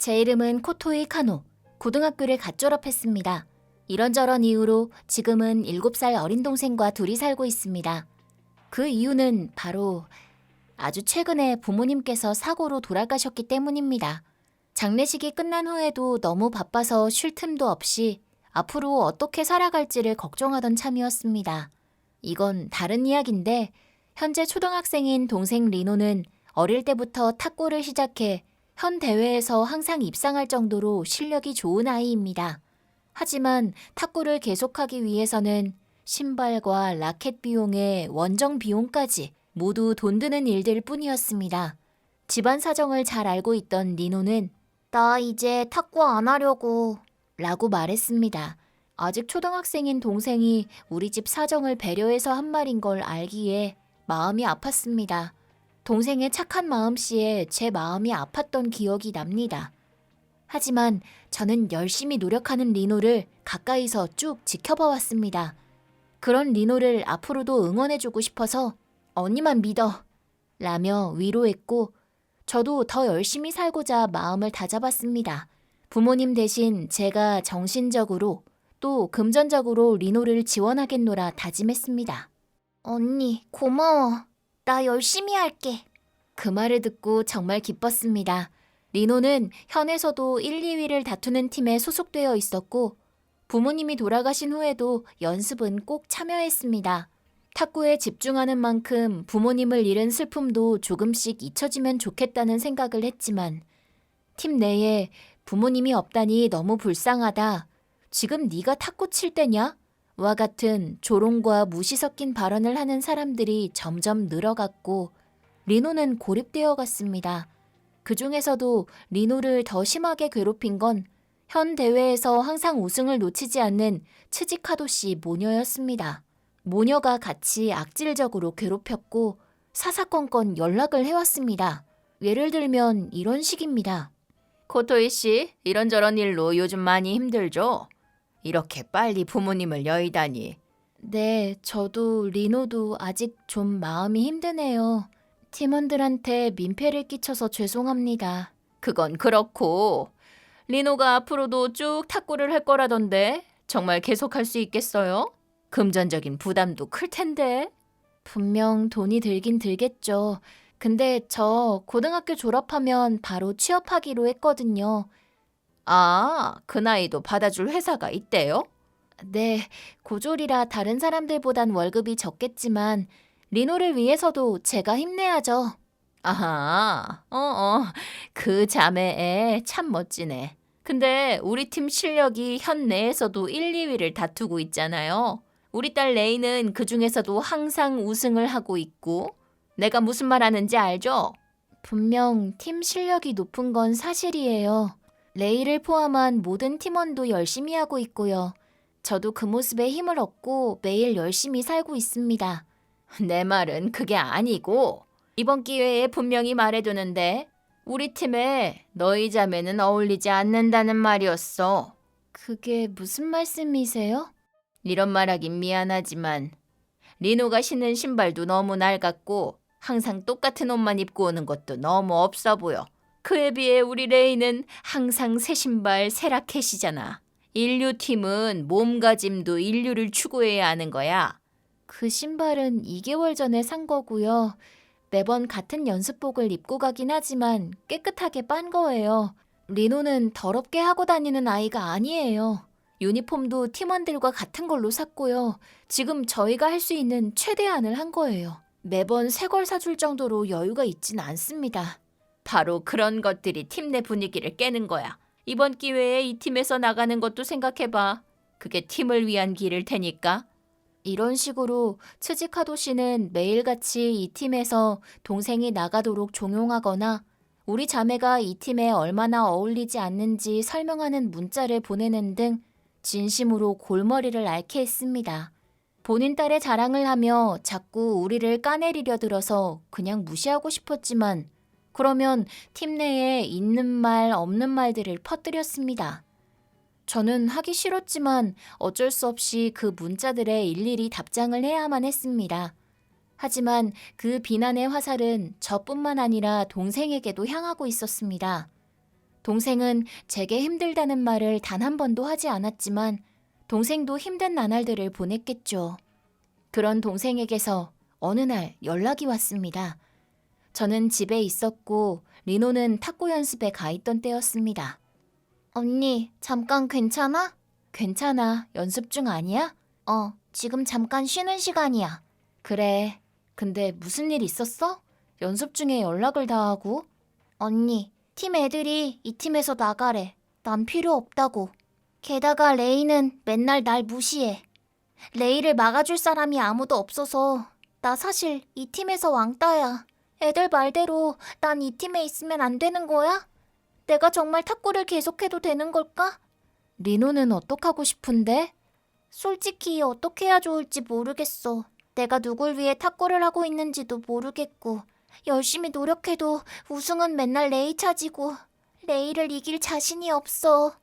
제 이름은 코토이 카노. 고등학교를 갓 졸업했습니다. 이런저런 이유로 지금은 7살 어린 동생과 둘이 살고 있습니다. 그 이유는 바로 아주 최근에 부모님께서 사고로 돌아가셨기 때문입니다. 장례식이 끝난 후에도 너무 바빠서 쉴 틈도 없이 앞으로 어떻게 살아갈지를 걱정하던 참이었습니다. 이건 다른 이야기인데 현재 초등학생인 동생 리노는 어릴 때부터 탁구를 시작해 현 대회에서 항상 입상할 정도로 실력이 좋은 아이입니다. 하지만 탁구를 계속하기 위해서는 신발과 라켓 비용에 원정 비용까지 모두 돈 드는 일들 뿐이었습니다. 집안 사정을 잘 알고 있던 리노는 나 이제 탁구 안 하려고 라고 말했습니다. 아직 초등학생인 동생이 우리 집 사정을 배려해서 한 말인 걸 알기에 마음이 아팠습니다. 동생의 착한 마음씨에 제 마음이 아팠던 기억이 납니다. 하지만 저는 열심히 노력하는 리노를 가까이서 쭉 지켜봐 왔습니다. 그런 리노를 앞으로도 응원해주고 싶어서 언니만 믿어 라며 위로했고 저도 더 열심히 살고자 마음을 다잡았습니다. 부모님 대신 제가 정신적으로 또 금전적으로 리노를 지원하겠노라 다짐했습니다. 언니 고마워. 나 열심히 할게. 그 말을 듣고 정말 기뻤습니다. 리노는 현에서도 1, 2위를 다투는 팀에 소속되어 있었고 부모님이 돌아가신 후에도 연습은 꼭 참여했습니다. 탁구에 집중하는 만큼 부모님을 잃은 슬픔도 조금씩 잊혀지면 좋겠다는 생각을 했지만 팀 내에 부모님이 없다니 너무 불쌍하다. 지금 네가 탁구 칠 때냐? 와 같은 조롱과 무시 섞인 발언을 하는 사람들이 점점 늘어갔고 리노는 고립되어 갔습니다. 그 중에서도 리노를 더 심하게 괴롭힌 건 현 대회에서 항상 우승을 놓치지 않는 츠지카도 씨 모녀였습니다. 모녀가 같이 악질적으로 괴롭혔고 사사건건 연락을 해왔습니다. 예를 들면 이런 식입니다. 코토이 씨, 이런저런 일로 요즘 많이 힘들죠? 이렇게 빨리 부모님을 여의다니. 네, 저도 리노도 아직 좀 마음이 힘드네요. 팀원들한테 민폐를 끼쳐서 죄송합니다. 그건 그렇고 리노가 앞으로도 쭉 탁구를 할 거라던데 정말 계속할 수 있겠어요? 금전적인 부담도 클 텐데. 분명 돈이 들긴 들겠죠. 근데 저 고등학교 졸업하면 바로 취업하기로 했거든요. 아, 그 나이도 받아줄 회사가 있대요? 네, 고졸이라 다른 사람들보단 월급이 적겠지만 리노를 위해서도 제가 힘내야죠. 아하, 그 자매애 참 멋지네. 근데 우리 팀 실력이 현 내에서도 1, 2위를 다투고 있잖아요. 우리 딸 레이는 그 중에서도 항상 우승을 하고 있고 내가 무슨 말 하는지 알죠? 분명 팀 실력이 높은 건 사실이에요. 레이를 포함한 모든 팀원도 열심히 하고 있고요. 저도 그 모습에 힘을 얻고 매일 열심히 살고 있습니다. 내 말은 그게 아니고 이번 기회에 분명히 말해두는데 우리 팀에 너희 자매는 어울리지 않는다는 말이었어. 그게 무슨 말씀이세요? 이런 말하긴 미안하지만 리노가 신는 신발도 너무 낡았고 항상 똑같은 옷만 입고 오는 것도 너무 없어 보여. 그에 비해 우리 레이는 항상 새 신발, 새 라켓이잖아. 인류팀은 몸가짐도 인류를 추구해야 하는 거야. 그 신발은 2개월 전에 산 거고요. 매번 같은 연습복을 입고 가긴 하지만 깨끗하게 빤 거예요. 리노는 더럽게 하고 다니는 아이가 아니에요. 유니폼도 팀원들과 같은 걸로 샀고요. 지금 저희가 할 수 있는 최대한을 한 거예요. 매번 새 걸 사줄 정도로 여유가 있진 않습니다. 바로 그런 것들이 팀 내 분위기를 깨는 거야. 이번 기회에 이 팀에서 나가는 것도 생각해봐. 그게 팀을 위한 길일 테니까. 이런 식으로 츠지카도 씨는 매일같이 이 팀에서 동생이 나가도록 종용하거나 우리 자매가 이 팀에 얼마나 어울리지 않는지 설명하는 문자를 보내는 등 진심으로 골머리를 앓게 했습니다. 본인 딸의 자랑을 하며 자꾸 우리를 까내리려 들어서 그냥 무시하고 싶었지만 그러면 팀 내에 있는 말 없는 말들을 퍼뜨렸습니다. 저는 하기 싫었지만 어쩔 수 없이 그 문자들에 일일이 답장을 해야만 했습니다. 하지만 그 비난의 화살은 저뿐만 아니라 동생에게도 향하고 있었습니다. 동생은 제게 힘들다는 말을 단 한 번도 하지 않았지만 동생도 힘든 나날들을 보냈겠죠. 그런 동생에게서 어느 날 연락이 왔습니다. 저는 집에 있었고 리노는 탁구 연습에 가 있던 때였습니다. 언니, 잠깐 괜찮아? 괜찮아. 연습 중 아니야? 지금 잠깐 쉬는 시간이야. 그래. 근데 무슨 일 있었어? 연습 중에 연락을 다 하고. 언니, 팀 애들이 이 팀에서 나가래. 난 필요 없다고. 게다가 레이는 맨날 날 무시해. 레이를 막아줄 사람이 아무도 없어서 나 사실 이 팀에서 왕따야. 애들 말대로 난 이 팀에 있으면 안 되는 거야? 내가 정말 탁구를 계속해도 되는 걸까? 리노는 어떡하고 싶은데? 솔직히 어떻게 해야 좋을지 모르겠어. 내가 누굴 위해 탁구를 하고 있는지도 모르겠고 열심히 노력해도 우승은 맨날 레이 차지고 레이를 이길 자신이 없어.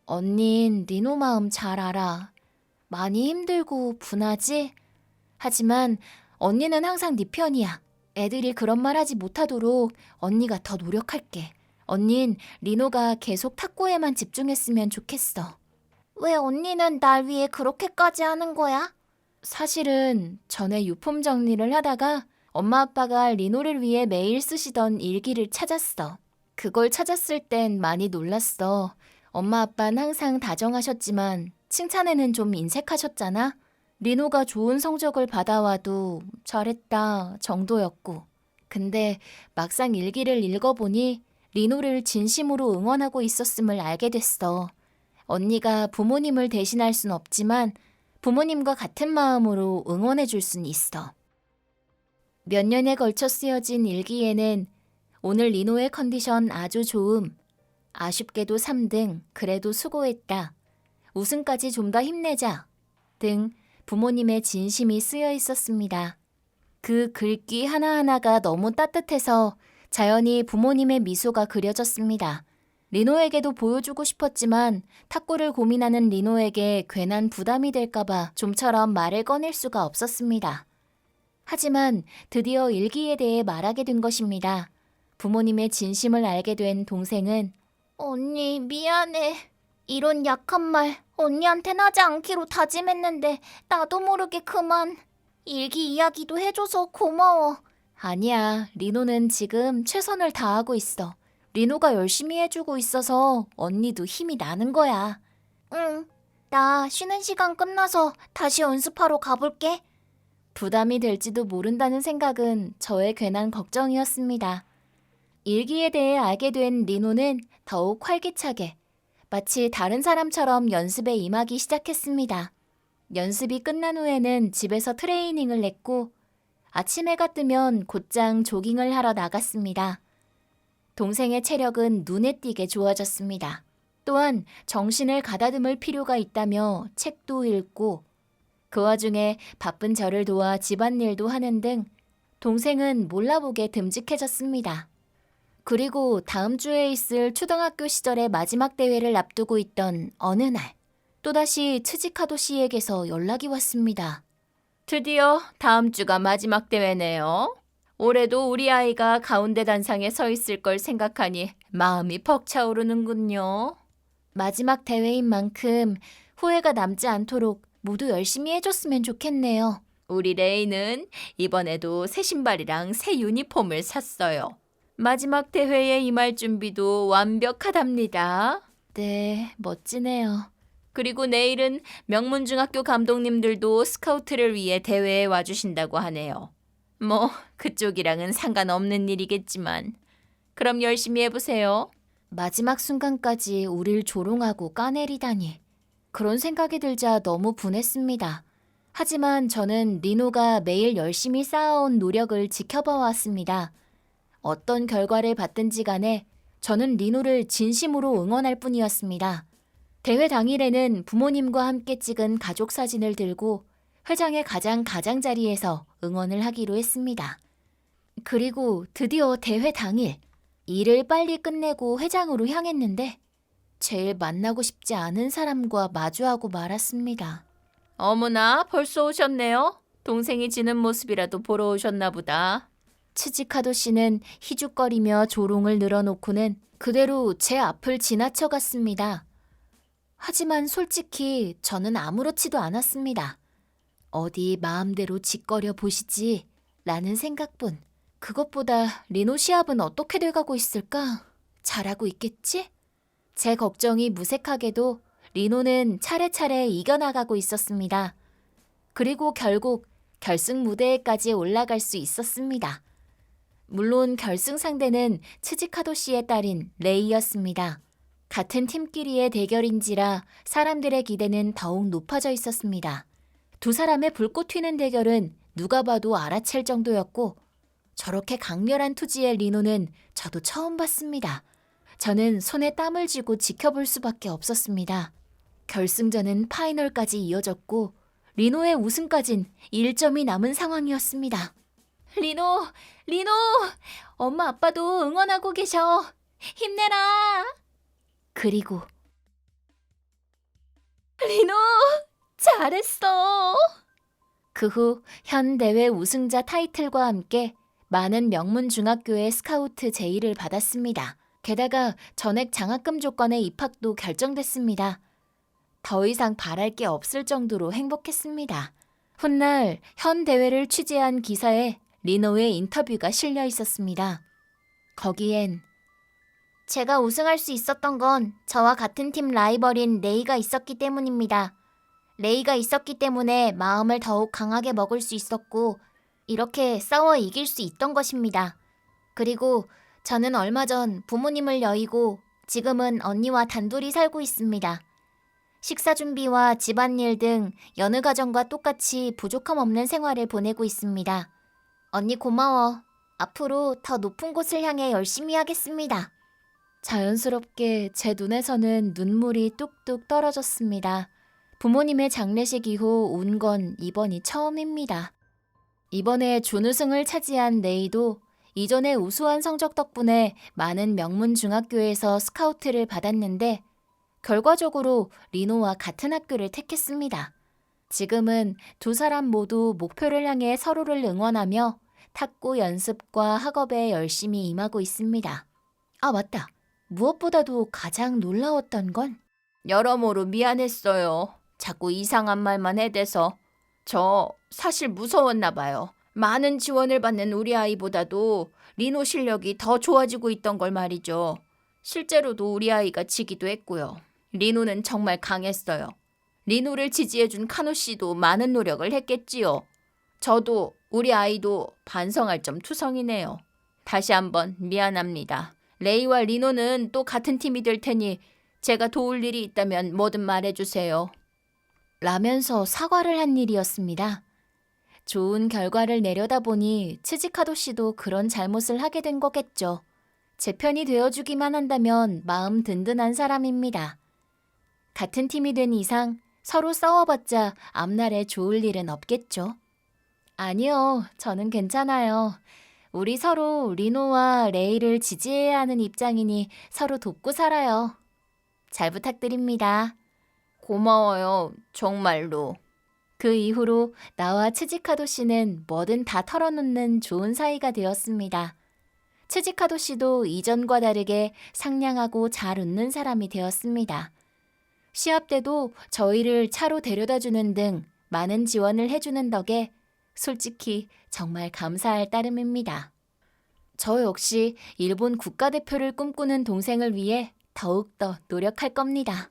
언닌 리노 마음 잘 알아. 많이 힘들고 분하지? 하지만 언니는 항상 네 편이야. 애들이 그런 말 하지 못하도록 언니가 더 노력할게. 언닌 리노가 계속 탁구에만 집중했으면 좋겠어. 왜 언니는 날 위해 그렇게까지 하는 거야? 사실은 전에 유품 정리를 하다가 엄마 아빠가 리노를 위해 매일 쓰시던 일기를 찾았어. 그걸 찾았을 땐 많이 놀랐어. 엄마 아빠는 항상 다정하셨지만 칭찬에는 좀 인색하셨잖아. 리노가 좋은 성적을 받아와도 잘했다 정도였고. 근데 막상 일기를 읽어보니 리노를 진심으로 응원하고 있었음을 알게 됐어. 언니가 부모님을 대신할 순 없지만 부모님과 같은 마음으로 응원해 줄 순 있어. 몇 년에 걸쳐 쓰여진 일기에는 오늘 리노의 컨디션 아주 좋음, 아쉽게도 3등, 그래도 수고했다, 우승까지 좀 더 힘내자 등 부모님의 진심이 쓰여 있었습니다. 그 글귀 하나하나가 너무 따뜻해서 자연히 부모님의 미소가 그려졌습니다. 리노에게도 보여주고 싶었지만 탁구를 고민하는 리노에게 괜한 부담이 될까봐 좀처럼 말을 꺼낼 수가 없었습니다. 하지만 드디어 일기에 대해 말하게 된 것입니다. 부모님의 진심을 알게 된 동생은 언니 미안해. 이런 약한 말 언니한텐 하지 않기로 다짐했는데 나도 모르게 그만. 일기 이야기도 해줘서 고마워. 아니야, 리노는 지금 최선을 다하고 있어. 리노가 열심히 해주고 있어서 언니도 힘이 나는 거야. 응, 나 쉬는 시간 끝나서 다시 연습하러 가볼게. 부담이 될지도 모른다는 생각은 저의 괜한 걱정이었습니다. 일기에 대해 알게 된 리노는 더욱 활기차게 마치 다른 사람처럼 연습에 임하기 시작했습니다. 연습이 끝난 후에는 집에서 트레이닝을 했고 아침 해가 뜨면 곧장 조깅을 하러 나갔습니다. 동생의 체력은 눈에 띄게 좋아졌습니다. 또한 정신을 가다듬을 필요가 있다며 책도 읽고 그 와중에 바쁜 저를 도와 집안일도 하는 등 동생은 몰라보게 듬직해졌습니다. 그리고 다음 주에 있을 초등학교 시절의 마지막 대회를 앞두고 있던 어느 날 또다시 츠지카도 씨에게서 연락이 왔습니다. 드디어 다음 주가 마지막 대회네요. 올해도 우리 아이가 가운데 단상에 서 있을 걸 생각하니 마음이 벅차오르는군요. 마지막 대회인 만큼 후회가 남지 않도록 모두 열심히 해줬으면 좋겠네요. 우리 레이는 이번에도 새 신발이랑 새 유니폼을 샀어요. 마지막 대회에 임할 준비도 완벽하답니다. 네, 멋지네요. 그리고 내일은 명문중학교 감독님들도 스카우트를 위해 대회에 와주신다고 하네요. 뭐 그쪽이랑은 상관없는 일이겠지만 그럼 열심히 해보세요. 마지막 순간까지 우릴 조롱하고 까내리다니. 그런 생각이 들자 너무 분했습니다. 하지만 저는 리노가 매일 열심히 쌓아온 노력을 지켜봐 왔습니다. 어떤 결과를 받든지 간에 저는 리노를 진심으로 응원할 뿐이었습니다. 대회 당일에는 부모님과 함께 찍은 가족 사진을 들고 회장의 가장자리에서 응원을 하기로 했습니다. 그리고 드디어 대회 당일, 일을 빨리 끝내고 회장으로 향했는데 제일 만나고 싶지 않은 사람과 마주하고 말았습니다. 어머나 벌써 오셨네요. 동생이 지는 모습이라도 보러 오셨나 보다. 츠지카도 씨는 희죽거리며 조롱을 늘어놓고는 그대로 제 앞을 지나쳐갔습니다. 하지만 솔직히 저는 아무렇지도 않았습니다. 어디 마음대로 짓거려 보시지 라는 생각뿐. 그것보다 리노 시합은 어떻게 돼가고 있을까? 잘하고 있겠지? 제 걱정이 무색하게도 리노는 차례차례 이겨나가고 있었습니다. 그리고 결국 결승 무대에까지 올라갈 수 있었습니다. 물론 결승 상대는 츠지카도 씨의 딸인 레이였습니다. 같은 팀끼리의 대결인지라 사람들의 기대는 더욱 높아져 있었습니다. 두 사람의 불꽃 튀는 대결은 누가 봐도 알아챌 정도였고 저렇게 강렬한 투지의 리노는 저도 처음 봤습니다. 저는 손에 땀을 쥐고 지켜볼 수밖에 없었습니다. 결승전은 파이널까지 이어졌고 리노의 우승까진 1점이 남은 상황이었습니다. 리노! 리노! 엄마 아빠도 응원하고 계셔. 힘내라! 그리고 리노! 잘했어! 그 후 현 대회 우승자 타이틀과 함께 많은 명문 중학교의 스카우트 제의를 받았습니다. 게다가 전액 장학금 조건의 입학도 결정됐습니다. 더 이상 바랄 게 없을 정도로 행복했습니다. 훗날 현 대회를 취재한 기사에 리노의 인터뷰가 실려 있었습니다. 거기엔 제가 우승할 수 있었던 건 저와 같은 팀 라이벌인 레이가 있었기 때문입니다. 레이가 있었기 때문에 마음을 더욱 강하게 먹을 수 있었고 이렇게 싸워 이길 수 있던 것입니다. 그리고 저는 얼마 전 부모님을 여의고 지금은 언니와 단둘이 살고 있습니다. 식사 준비와 집안일 등 여느 가정과 똑같이 부족함 없는 생활을 보내고 있습니다. 언니 고마워. 앞으로 더 높은 곳을 향해 열심히 하겠습니다. 자연스럽게 제 눈에서는 눈물이 뚝뚝 떨어졌습니다. 부모님의 장례식 이후 운 건 이번이 처음입니다. 이번에 준우승을 차지한 레이도 이전에 우수한 성적 덕분에 많은 명문 중학교에서 스카우트를 받았는데 결과적으로 리노와 같은 학교를 택했습니다. 지금은 두 사람 모두 목표를 향해 서로를 응원하며 탁구 연습과 학업에 열심히 임하고 있습니다. 아, 맞다. 무엇보다도 가장 놀라웠던 건 여러모로 미안했어요. 자꾸 이상한 말만 해대서. 저 사실 무서웠나 봐요. 많은 지원을 받는 우리 아이보다도 리노 실력이 더 좋아지고 있던 걸 말이죠. 실제로도 우리 아이가 지기도 했고요. 리노는 정말 강했어요. 리노를 지지해준 카노 씨도 많은 노력을 했겠지요. 저도 우리 아이도 반성할 점 투성이네요. 다시 한번 미안합니다. 레이와 리노는 또 같은 팀이 될 테니 제가 도울 일이 있다면 뭐든 말해주세요. 라면서 사과를 한 일이었습니다. 좋은 결과를 내려다보니 츠지카도 씨도 그런 잘못을 하게 된 거겠죠. 제 편이 되어주기만 한다면 마음 든든한 사람입니다. 같은 팀이 된 이상 서로 싸워봤자 앞날에 좋을 일은 없겠죠. 아니요, 저는 괜찮아요. 우리 서로 리노와 레이를 지지해야 하는 입장이니 서로 돕고 살아요. 잘 부탁드립니다. 고마워요. 정말로. 그 이후로 나와 츠지카도 씨는 뭐든 다 털어놓는 좋은 사이가 되었습니다. 츠지카도 씨도 이전과 다르게 상냥하고 잘 웃는 사람이 되었습니다. 시합 때도 저희를 차로 데려다주는 등 많은 지원을 해주는 덕에 솔직히 정말 감사할 따름입니다. 저 역시 일본 국가대표를 꿈꾸는 동생을 위해 더욱더 노력할 겁니다.